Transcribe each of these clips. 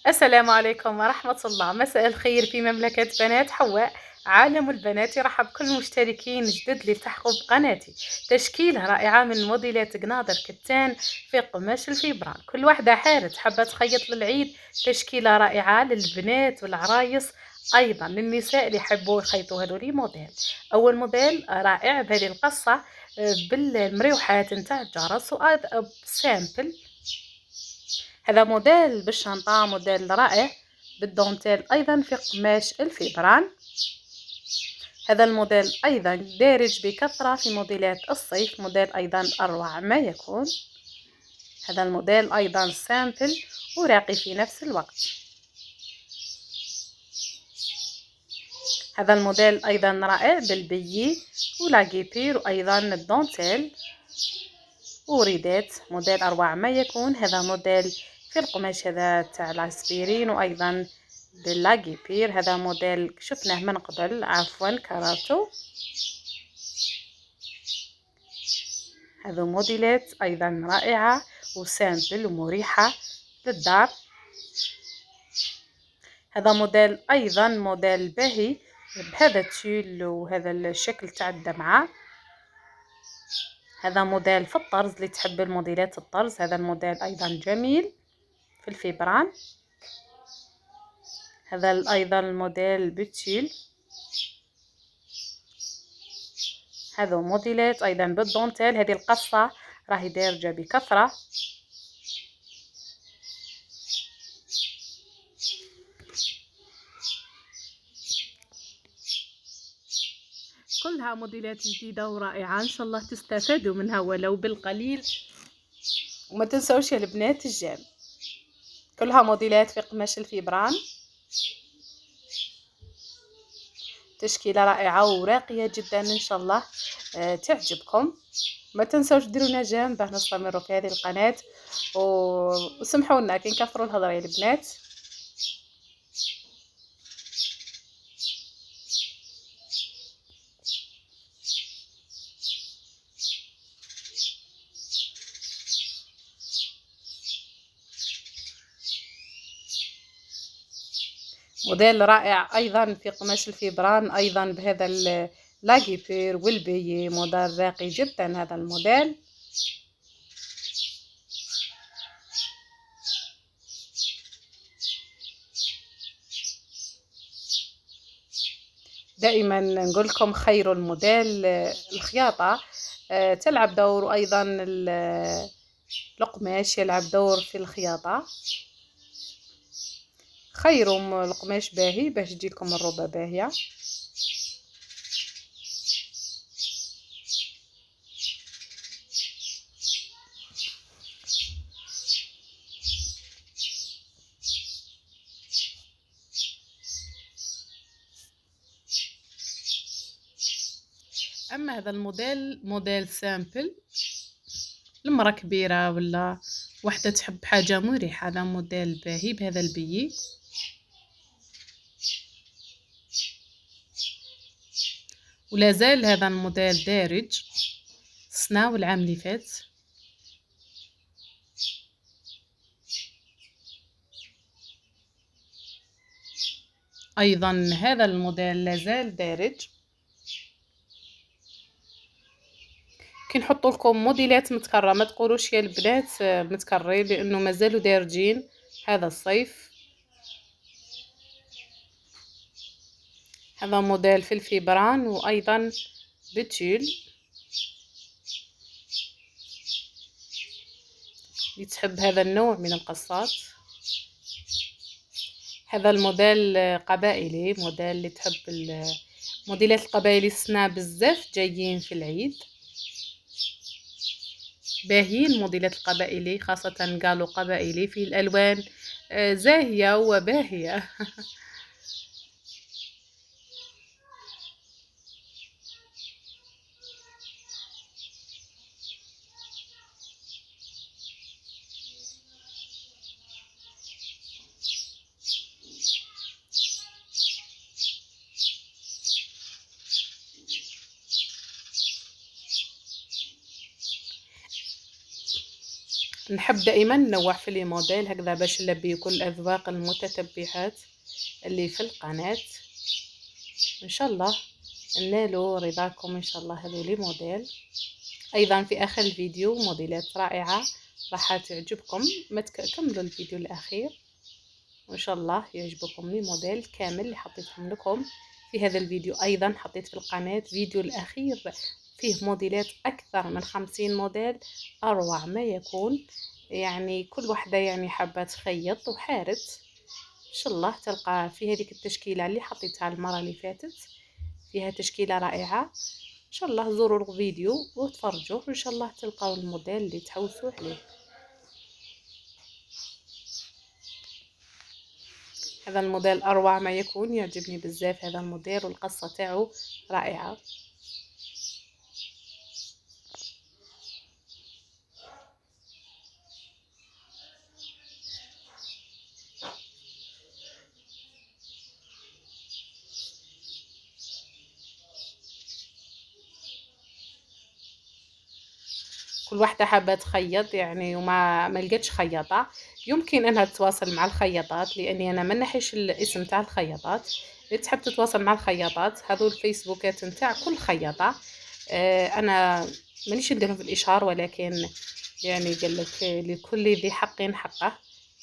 السلام عليكم ورحمة الله. مساء الخير في مملكة بنات حواء. عالم البنات يرحب كل المشتركين جدد اللي التحقوا بقناتي. تشكيلة رائعة من موديلات قناضر كتان في قماش الفيبران، كل واحدة حارت حابة تخيط للعيد. تشكيلة رائعة للبنات والعرايس، أيضا للنساء اللي يحبوا يخيطوا هذولي موديل. أول موديل رائع بهذه القصة بالمريوحات نتاع الجرس وأيضا سامبل. هذا موديل بالشنطة، موديل رائع بالدونتيل أيضا في قماش الفيبران. هذا الموديل أيضا دارج بكثرة في موديلات الصيف، موديل أيضا أروع ما يكون. هذا الموديل أيضا سامبل وراقي في نفس الوقت. هذا الموديل أيضا رائع بالبيي ولاجيبير وأيضا الدونتيل وريدات، موديل أروع ما يكون. هذا موديل في القماش هذا تاع العسبيرين وأيضا باللاجيبير. هذا موديل شفناه من قبل، عفوا كررته. هذو موديلات أيضا رائعة وسامبل ومريحة للدار. هذا موديل أيضا موديل باهي بهذا التيل وهذا الشكل تاع الدمعة. هذا موديل في الطرز اللي تحب الموديلات الطرز، هذا الموديل أيضا جميل في الفيبران. هذا أيضا الموديل بالتيل. هذو موديلات أيضا بالدونتيل. هذه القصة راهي دارجة بكثرة. كلها موديلات جديدة ورائعة، إن شاء الله تستفادوا منها ولو بالقليل. وما تنسوش يا البنات الجام، كلها موديلات في قماش الفيبران. تشكيلة رائعة وراقية جدا، إن شاء الله تعجبكم. ما تنسوش ديرونا جام باه نستمروا في هذه القناة، وسمحوا لنا كي نكثروا الهضره يا البنات. موديل رائع أيضا في قماش الفيبران، أيضا بهذا اللاجيبير والبيي، موديل راقي جدا هذا الموديل. دائما نقول لكم خير الموديل الخياطة تلعب دور، وأيضا القماش يلعب دور في الخياطة. خيروا القماش باهي باش تجيكم الروبة باهية. أما هذا الموديل موديل سامبل لمرأة كبيرة ولا وحدة تحب حاجة مريحة. هذا موديل باهي بهذا البيي. ولا زال هذا الموديل دارج، صناو العام اللي فات. أيضا هذا الموديل لازال دارج. كي نحط لكم موديلات متكررة ما تقولوش يا البنات متكررين، لأنه مازالوا دارجين هذا الصيف. هذا موديل في الفيبران وأيضا بتيل. اللي تحب هذا النوع من القصات. هذا الموديل قبائلي، موديل اللي تحب الموديلات القبائلي السنا بزاف جايين في العيد. باهيين الموديلات القبائلي، خاصة قالوا قبائلي في الألوان زاهية وباهية. نحب دائما ننوع في لي موديل هكذا باش نلبي كل اذواق المتتبعات اللي في القناه. ان شاء الله نالوا رضاكم ان شاء الله. هذو لي موديل ايضا في اخر الفيديو موديلات رائعه راح تعجبكم. ما كملوا الفيديو الاخير وان شاء الله يعجبكم لي موديل كامل اللي حطيتهم لكم في هذا الفيديو. ايضا حطيت في القناه فيديو الاخير فيه موديلات اكثر من 50 موديل اروع ما يكون. يعني كل واحده يعني حابه تخيط وحارت ان شاء الله تلقى في هذيك التشكيله اللي حطيتها المره اللي فاتت. فيها تشكيله رائعه ان شاء الله. زوروا الفيديو وتفرجوا ان شاء الله تلقاو الموديل اللي تحوسوا عليه. هذا الموديل اروع ما يكون يعجبني بزاف هذا الموديل والقصه تاعو رائعه. كل واحدة حابة تخيط يعني وما لقيتش خياطة يمكن انها تتواصل مع الخياطات لاني انا ما نحيش الاسم تاع الخياطات. اللي تحب تتواصل مع الخياطات هذو الفيسبوكات نتاع كل خياطة. انا مانيش نديرهم في الاشهار ولكن يعني قال لك لكل ذي حق حقه.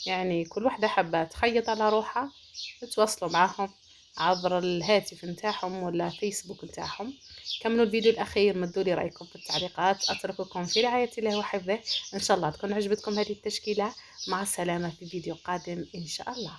يعني كل واحدة حابة تخيط على روحها تتواصلوا معهم عبر الهاتف نتاعهم ولا فيسبوك نتاعهم. كملوا الفيديو الاخير مدوا لي رايكم في التعليقات. اترككم في رعايه الله وحفظه. ان شاء الله تكون عجبتكم هذه التشكيله. مع السلامه في فيديو قادم ان شاء الله.